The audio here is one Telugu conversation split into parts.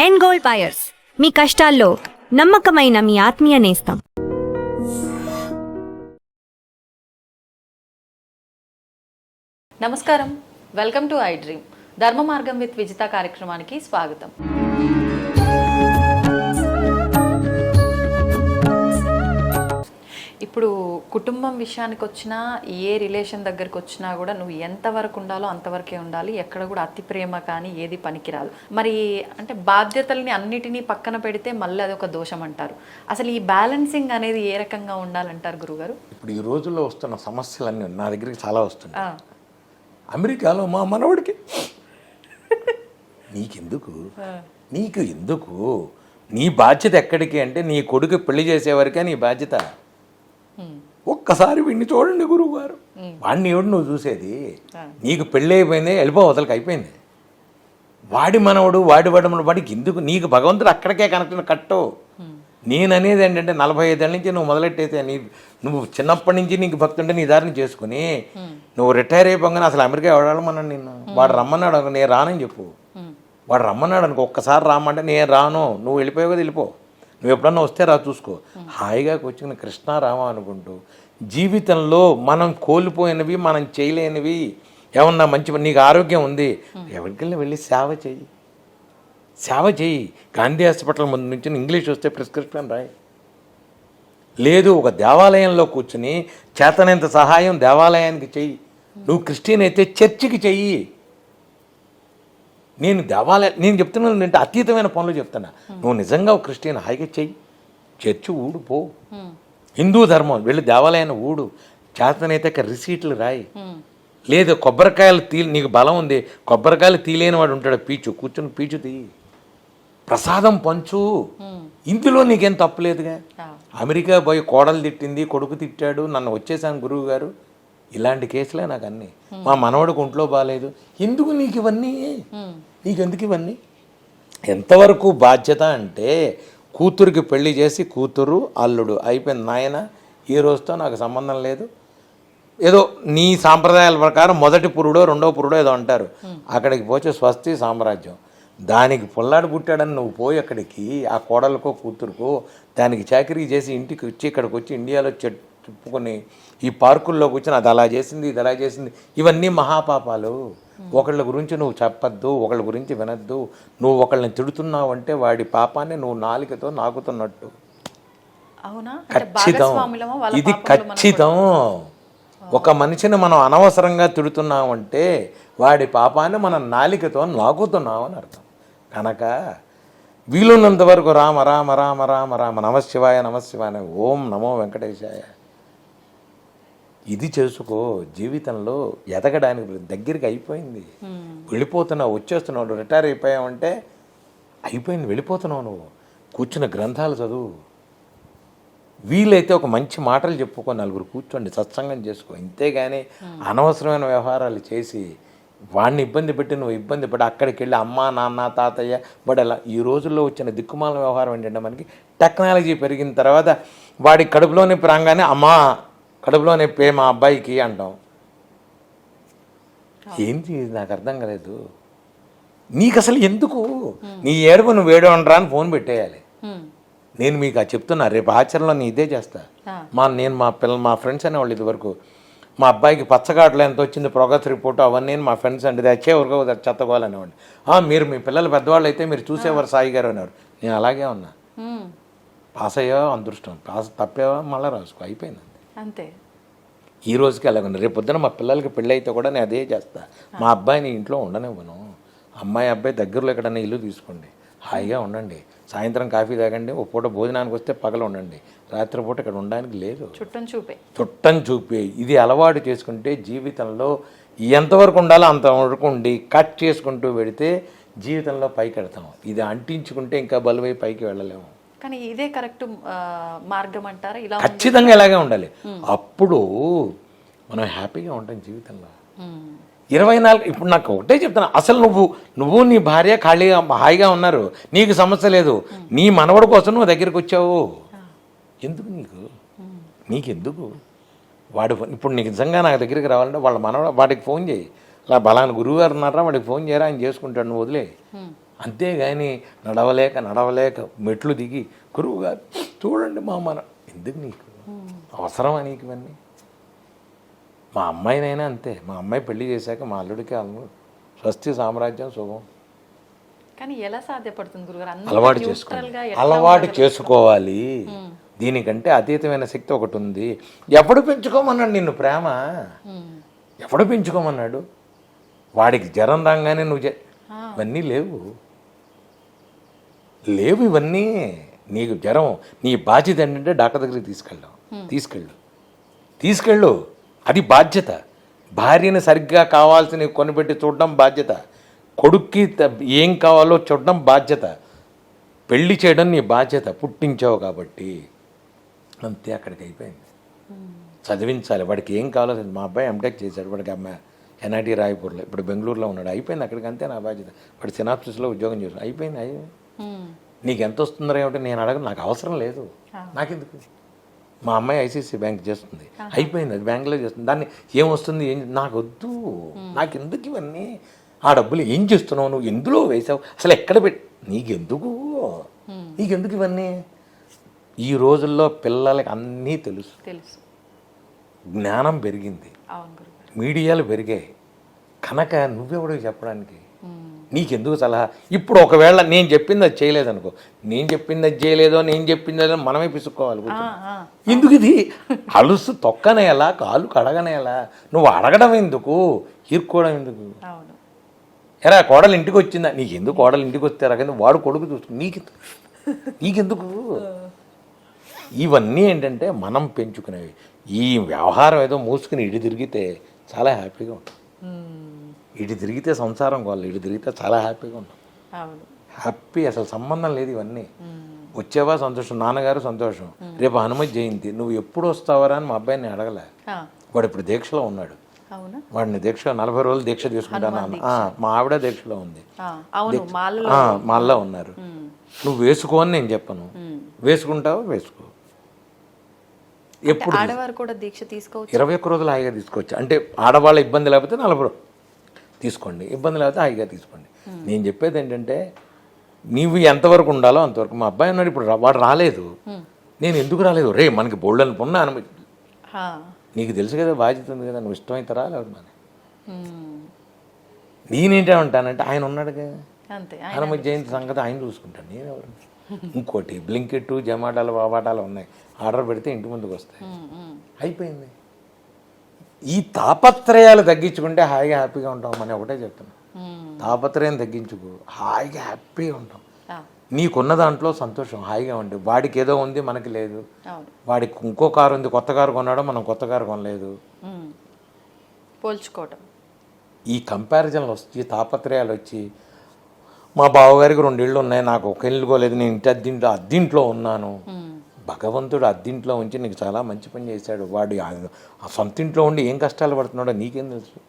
అండ్ గోల్డ్ బయర్స్, మీ కష్టాల్లో నమ్మకమైన మీ ఆత్మీయ నేస్తం. నమస్కారం, వెల్కమ్ టు ఐ డ్రీమ్. ధర్మ మార్గం విత్ విజిత కార్యక్రమానికి స్వాగతం. ఇప్పుడు కుటుంబం విషయానికి వచ్చినా, ఏ రిలేషన్ దగ్గరికి వచ్చినా కూడా నువ్వు ఎంతవరకు ఉండాలో అంతవరకే ఉండాలి. ఎక్కడ కూడా అతి ప్రేమ కానీ ఏది పనికిరాదు. మరి అంటే బాధ్యతల్ని అన్నిటినీ పక్కన పెడితే మళ్ళీ అదొక దోషం అంటారు. అసలు ఈ బ్యాలెన్సింగ్ అనేది ఏ రకంగా ఉండాలంటారు గురుగారు? ఇప్పుడు ఈ రోజుల్లో వస్తున్న సమస్యలన్నీ నా దగ్గరికి చాలా వస్తున్నాయి. అమెరికాలో మా మనవడికి నీకు ఎందుకు నీ బాధ్యత ఎక్కడికి అంటే నీ కొడుకు పెళ్లి చేసేవరకే నీ బాధ్యత. ఒక్కసారి వీడిని చూడండి గురువు గారు, వాడిని ఎవడు నువ్వు చూసేది? నీకు పెళ్ళి అయిపోయింది, వెళ్ళిపోవతలకి అయిపోయింది. వాడి మనవడు వాడికి ఎందుకు? నీకు భగవంతుడు అక్కడికే కనెక్షన్ కట్టు. నేననేది ఏంటంటే 45 ఏళ్ళ నుంచి నువ్వు మొదలెట్టేతే నువ్వు చిన్నప్పటి నుంచి నీకు భక్తి ఉంటే నీ దారిని చేసుకుని నువ్వు రిటైర్ అయిపోగానే అసలు అమెరికా ఎవడాలమన్నాడు నిన్ను. వాడు రమ్మన్నాడు అనుకో, నేను రానని చెప్పు. వాడు రమ్మన్నాడు అనుకో, ఒక్కసారి రామంటే నేను రాను, నువ్వు వెళ్ళిపోయావు కదా, వెళ్ళిపో. నువ్వు ఎప్పుడన్నా వస్తే రా, చూసుకో. హాయిగా కూర్చుని కృష్ణారామ అనుకుంటూ జీవితంలో మనం కోల్పోయినవి, మనం చేయలేనివి ఏమన్నా మంచి, నీకు ఆరోగ్యం ఉంది, ఎవరికెళ్ళి వెళ్ళి సేవ చేయి. గాంధీ హాస్పిటల్ ముందు నుంచి ఇంగ్లీష్ వస్తే ప్రిస్క్రిప్షన్ రాయి. లేదు, ఒక దేవాలయంలో కూర్చుని చేతనంత సహాయం దేవాలయానికి చెయ్యి. నువ్వు క్రిస్టియన్ అయితే చర్చికి చెయ్యి. నేను చెప్తున్నాను అంటే అతీతమైన పనులు చెప్తున్నా. నువ్వు నిజంగా ఒక క్రిస్టియన్, హాయిగా చెయ్యి. చర్చి ఊడు పో. హిందూ ధర్మం వెళ్ళి దేవాలయాన్ని ఊడు. చేతనైతే రిసీట్లు రాయి. లేదు, కొబ్బరికాయలు నీకు బలం ఉంది, కొబ్బరికాయలు తీలేని వాడు ఉంటాడు, కూర్చొని పీచు తీ, ప్రసాదం పంచు. ఇందులో నీకేం తప్పులేదుగా. అమెరికా పోయి కోడలు తిట్టింది, కొడుకు తిట్టాడు, నన్ను వచ్చేసాను గురువు గారు, ఇలాంటి కేసులే నాకు అన్నీ. మా మనవడికి ఒంట్లో బాగాలేదు, ఎందుకు నీకు ఇవన్నీ? నీకెందుకు ఇవన్నీ? ఎంతవరకు బాధ్యత అంటే కూతురికి పెళ్లి చేసి కూతురు అల్లుడు అయిపోయింది. నాయన ఈ రోజుతో నాకు సంబంధం లేదు. ఏదో నీ సాంప్రదాయాల ప్రకారం మొదటి పురుడో రెండో పురుడో ఏదో అంటారు, అక్కడికి పోతే స్వస్తి సామ్రాజ్యం. దానికి పుల్లాడు పుట్టాడని నువ్వు పోయి అక్కడికి ఆ కోడలకో కూతురుకో దానికి చాకరీ చేసి ఇంటికి వచ్చి ఇక్కడికి వచ్చి ఇండియాలో చెప్పుకొని ఈ పార్కుల్లో కూర్చొని అది అలా చేసింది, ఇది అలా చేసింది, ఇవన్నీ మహాపాపాలు. ఒకళ్ళ గురించి నువ్వు చెప్పద్దు, ఒకళ్ళ గురించి వినద్దు. నువ్వు ఒకళ్ళని తిడుతున్నావు అంటే వాడి పాపాన్ని నువ్వు నాలుకతో నాకుతున్నట్టు. ఖచ్చితం, ఇది ఖచ్చితం. ఒక మనిషిని మనం అనవసరంగా తిడుతున్నామంటే వాడి పాపాన్ని మనం నాలికతో నాకుతున్నాం అని అర్థం. కనుక వీలున్నంత వరకు రామ రామ రామ రామ రామ నమశివాయ నమశివాయ, ఓం నమో వెంకటేశాయ, ఇది చేసుకో. జీవితంలో ఎదగడానికి దగ్గరికి అయిపోయింది. వెళ్ళిపోతున్నావు, వచ్చేస్తున్నావు, రిటైర్ అయిపోయావంటే అయిపోయింది, వెళ్ళిపోతున్నావు. నువ్వు కూర్చున్న గ్రంథాలు చదువు, వీలైతే ఒక మంచి మాటలు చెప్పుకో, నలుగురు కూర్చోండి, సత్సంగం చేసుకో. ఇంతేగాని అనవసరమైన వ్యవహారాలు చేసి వాడిని ఇబ్బంది పెట్టి నువ్వు ఇబ్బంది పడి అక్కడికి వెళ్ళి అమ్మ నాన్న తాతయ్య బడలా. ఈ రోజుల్లో వచ్చిన దిక్కుమాల వ్యవహారం ఏంటంటే మనకి టెక్నాలజీ పెరిగిన తర్వాత వాడి కడుపులో నొప్పి రాగానే అమ్మా కడుపులో నొప్పి మా అబ్బాయికి అంటాం. ఏంటి నాకు అర్థం కాలేదు. నీకు అసలు ఎందుకు? నీ ఏడుపు నువ్వు వేడి ఉండరా అని ఫోన్ పెట్టేయాలి. నేను మీకు చెప్తున్నా, రేపు ఆచరణలో నేను ఇదే చేస్తా. మా ఫ్రెండ్స్ అనేవాళ్ళు ఇదివరకు మా అబ్బాయికి పచ్చగాట్లు ఎంత వచ్చింది, ప్రోగ్రెస్ రిపోర్టు అవన్నీ మా ఫ్రెండ్స్ అంటే వచ్చే వరకు చెత్తకోవాలనేవాడిని. మీరు మీ పిల్లలు పెద్దవాళ్ళు అయితే మీరు చూసేవారు సాయి గారు అనేవారు. నేను అలాగే ఉన్నా. పాస్ అయ్యావా అదృష్టం, తప్పేవా మళ్ళీ రాసుకో, అయిపోయింది అంతే. ఈ రోజుకి అలాగ రేపు పొద్దున మా పిల్లలకి పెళ్ళి అయితే కూడా నేను అదే చేస్తా. మా అబ్బాయిని ఇంట్లో ఉండనివ్వను. అమ్మాయి అబ్బాయి దగ్గరలో ఎక్కడన్నా ఇల్లు తీసుకోండి, హాయిగా ఉండండి, సాయంత్రం కాఫీ తాగండి, ఒక పూట భోజనానికి వస్తే పగలు ఉండండి, రాత్రిపూట ఇక్కడ ఉండడానికి లేదు. చుట్టం చూపే ఇది అలవాటు చేసుకుంటే జీవితంలో ఎంతవరకు ఉండాలో అంతవరకు ఉండి కట్ చేసుకుంటూ పెడితే జీవితంలో పైకి వెళ్తాం. ఇది అంటించుకుంటే ఇంకా బలువై పైకి వెళ్ళలేము. కానీ ఇదే కరెక్ట్ మార్గం అంటారా? ఇలా ఖచ్చితంగా ఇలాగే ఉండాలి. అప్పుడు మనం హ్యాపీగా ఉంటాం జీవితంలో. 24 ఇప్పుడు నాకు ఒకటే చెప్తాను, అసలు నువ్వు నీ భార్య ఖాళీగా హాయిగా ఉన్నారు, నీకు సమస్య లేదు, నీ మనవడి కోసం నువ్వు దగ్గరికి వచ్చావు. ఎందుకు నీకెందుకు? వాడు ఇప్పుడు నీకు నిజంగా నాకు దగ్గరికి రావాలంటే వాళ్ళ మనవడు వాడికి ఫోన్ చేయి, ఇలా బలాన్ని గురువు గారు ఉన్నారా వాడికి ఫోన్ చేయరా, ఆయన చేసుకుంటాడు, నువ్వు వదిలే. అంతేగాని నడవలేక మెట్లు దిగి గురువు గారు చూడండి మా మన ఎందుకు నీకు అవసరమా నీకు ఇవన్నీ? మా అమ్మాయినైనా అంతే. మా అమ్మాయి పెళ్లి చేశాక మా అల్లుడికి స్వస్తి సామ్రాజ్యం శుభం. కానీ ఎలా సాధ్యపడుతుంది గురుగారు? అందరూ అలవాటు neutral చేసుకోవాలి, గా అలవాటు చేసుకోవాలి. దీనికంటే అతీతమైన శక్తి ఒకటి ఉంది. ఎవడు పెంచుకోమన్నాడు నిన్ను ప్రేమ? ఎవడు పెంచుకోమన్నాడు? వాడికి జ్వరం రాగానే నువ్వు ఇవన్నీ లేవు ఇవన్నీ. నీకు జ్వరం, నీ బాధ్యత ఏంటంటే డాక్టర్ దగ్గరికి తీసుకెళ్ళు. అది బాధ్యత. భార్యని సరిగ్గా కావాల్సినవి కొనిపెట్టి చూడడం బాధ్యత. కొడుక్కి ఏం కావాలో చూడడం బాధ్యత. పెళ్లి చేయడం నీ బాధ్యత. పుట్టించావు కాబట్టి అంతే, అక్కడికి అయిపోయింది. చదివించాలి, వాడికి ఏం కావాలో. మా అబ్బాయి ఎంటెక్ చేశాడు, వాడికి అమ్మాయి ఎన్ఐటి రాయపూర్లో, ఇప్పుడు బెంగళూరులో ఉన్నాడు. అయిపోయింది, అక్కడికి అంతే నా బాధ్యత. వాడు సినాప్సిస్లో ఉద్యోగం చేశాడు, అయిపోయింది. నీకు ఎంత వస్తుందో ఏమిటో నేను అడగను, నాకు అవసరం లేదు, నాకెందుకు. మా అమ్మాయి ఐసిఐసిఐ బ్యాంక్ చేస్తుంది, అయిపోయింది, అది బ్యాంకులో చేస్తుంది. దాన్ని ఏమొస్తుంది నాకు వద్దు, నాకెందుకు ఇవన్నీ? ఆ డబ్బులు ఏం చేస్తున్నావు నువ్వు? ఎందులో వేసావు? అసలు ఎక్కడ నీకెందుకు ఇవన్నీ? ఈ రోజుల్లో పిల్లలకి అన్నీ తెలుసు, జ్ఞానం పెరిగింది, మీడియాలు పెరిగాయి కనుక నువ్వెవడో చెప్పడానికి? నీకెందుకు సలహా? ఇప్పుడు ఒకవేళ నేను చెప్పింది అది చేయలేదనుకో, నేను చెప్పింది అది చేయలేదో, నేను చెప్పింది అదో మనమే పిసుక్కోవాలి. ఎందుకు ఇది అలుసు తొక్కనేలా, కాలు కడగనేలా? నువ్వు అడగడం ఎందుకు, ఇరుక్కోవడం ఎందుకు? ఎరా కోడలు ఇంటికి వచ్చిందా? నీకెందుకు కోడలు ఇంటికి వస్తే రకంగా వాడు కొడుకు చూసుకు, నీకెందుకు? ఇవన్నీ ఏంటంటే మనం పెంచుకునేవి. ఈ వ్యవహారం ఏదో మూసుకుని ఇటు తిరిగితే చాలా హ్యాపీగా ఉంటాం. ఇటు తిరిగితే సంసారం వాళ్ళు, ఇటు తిరిగితే చాలా హ్యాపీగా ఉంటాం. హ్యాపీ, అసలు సంబంధం లేదు ఇవన్నీ. వచ్చేవా సంతోషం, నాన్నగారు సంతోషం, రేపు హనుమతి జయంతి నువ్వు ఎప్పుడు వస్తావరా అని మా అబ్బాయిని అడగలే. వాడు ఇప్పుడు దీక్షలో ఉన్నాడు, వాడిని దీక్ష 40 రోజులు దీక్ష తీసుకుంటాను. మా ఆవిడ దీక్షలో ఉంది, మాల్లో ఉన్నారు. నువ్వు వేసుకో అని నేను చెప్పను, వేసుకుంటావు వేసుకో. ఎప్పుడు ఆడవారు కూడా దీక్ష తీసుకోవచ్చు, 21 రోజులు హాయిగా తీసుకోవచ్చు. అంటే ఆడవాళ్ళ ఇబ్బంది లేకపోతే 40 రోజులు తీసుకోండి, ఇబ్బంది లేకపోతే హాయిగా తీసుకోండి. నేను చెప్పేది ఏంటంటే నీవు ఎంతవరకు ఉండాలో అంతవరకు. మా అబ్బాయి ఉన్నాడు, ఇప్పుడు వాడు రాలేదు, నేను ఎందుకు రాలేదు? రే మనకి బోల్డని పొన్న అనుమతి, నీకు తెలుసు కదా, బాధ్యత ఉంది కదా, నువ్వు ఇష్టమైతే రాలేదు. మన నేనేంటంటానంటే ఆయన ఉన్నాడుగా, హనుమతి జయంతి సంగతి ఆయన చూసుకుంటాను, నేను ఎవరు? ఇంకోటి బ్లింకెట్, జమాటాలు, బాబాటాలు ఉన్నాయి, ఆర్డర్ పెడితే ఇంటి ముందుకు వస్తాయి, అయిపోయింది. ఈ తాపత్రయాలు తగ్గించుకుంటే హాయిగా హ్యాపీగా ఉంటాం అని ఒకటే చెప్తున్నా. తాపత్రయం తగ్గించుకో, హాయిగా హ్యాపీగా ఉంటాం. నీకున్న దాంట్లో సంతోషం, హాయిగా ఉండి. వాడికి ఏదో ఉంది మనకి లేదు, వాడికి ఇంకో కారు ఉంది, కొత్త కారు కొన్నాడో మనం కొత్త కారు కొనలేదు. పోల్చుకోవటం, ఈ కంపారిజన్లు వచ్చి, తాపత్రయాలు వచ్చి, మా బావగారికి 2 ఇళ్ళు ఉన్నాయి, నాకు ఒక ఇల్లు కోలేదు, నేను ఇంటి అద్దింట్లో ఉన్నాను. భగవంతుడు అద్దింట్లో ఉంచి నీకు చాలా మంచి పని చేశాడు. వాడు ఆ సొంత ఇంట్లో ఉండి ఏం కష్టాలు పడుతున్నాడో నీకేం తెలుసు?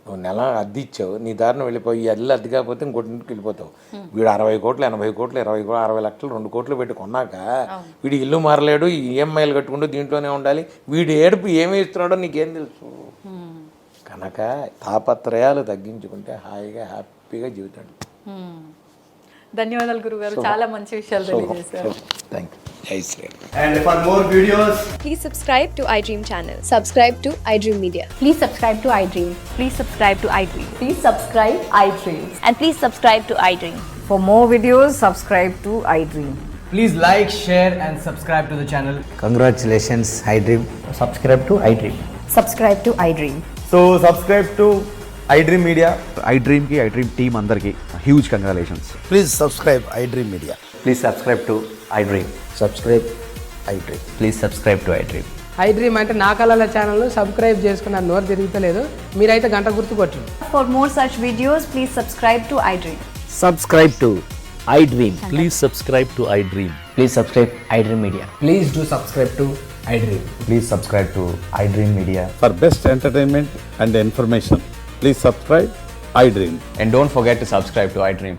నువ్వు నెల అద్దె ఇచ్చావు, నీ దారిని వెళ్ళిపోయి అల్లు అద్దె కాకపోతే ఇంకోటి ఇంటికి వెళ్ళిపోతావు. వీడు 60 కోట్లు, 80 కోట్లు, 20 కోట్లు, 60 లక్షలు, 2 కోట్లు పెట్టి కొన్నాక వీడు ఇల్లు మారలేడు, ఈఎంఐలు కట్టుకుంటూ దీంట్లోనే ఉండాలి. వీడు ఏడుపు ఏమి ఇస్తున్నాడో నీకేం తెలుసు? కనుక తాపత్రయాలు తగ్గించుకుంటే హాయిగా హ్యాపీగా జీవితం. ధన్యవాదాలు గురుగారు, చాలా మంచి విషయాలు తెలియజేశారు. Thank you. జై Sriram. And for more videos, please subscribe to iDream channel. Subscribe to iDream Media. Please subscribe to iDream. Please subscribe to iDream. Please subscribe iDream. And please subscribe to iDream. For more videos, subscribe to iDream. please like, share and subscribe to the channel. Congratulations, iDream. Subscribe to iDream. Subscribe to iDream. So subscribe to iDream Media. iDream team అందరికి huge congratulations. Please subscribe iDream Media. Please subscribe to iDream. Subscribe iDream. Please subscribe to iDream. iDream అంటే నా కళల ఛానల్ను సబ్స్క్రైబ్ చేసుకున్న నోరు తిరుగుతలేదు, మీరైతే గంట గుర్తు కొట్టండి. For more such videos, please subscribe to iDream. Subscribe to iDream. Please subscribe to iDream. Please subscribe iDream Media. Please do subscribe to iDream. Please subscribe to iDream Media. For best entertainment and information, please subscribe iDream. And don't forget to subscribe to iDream.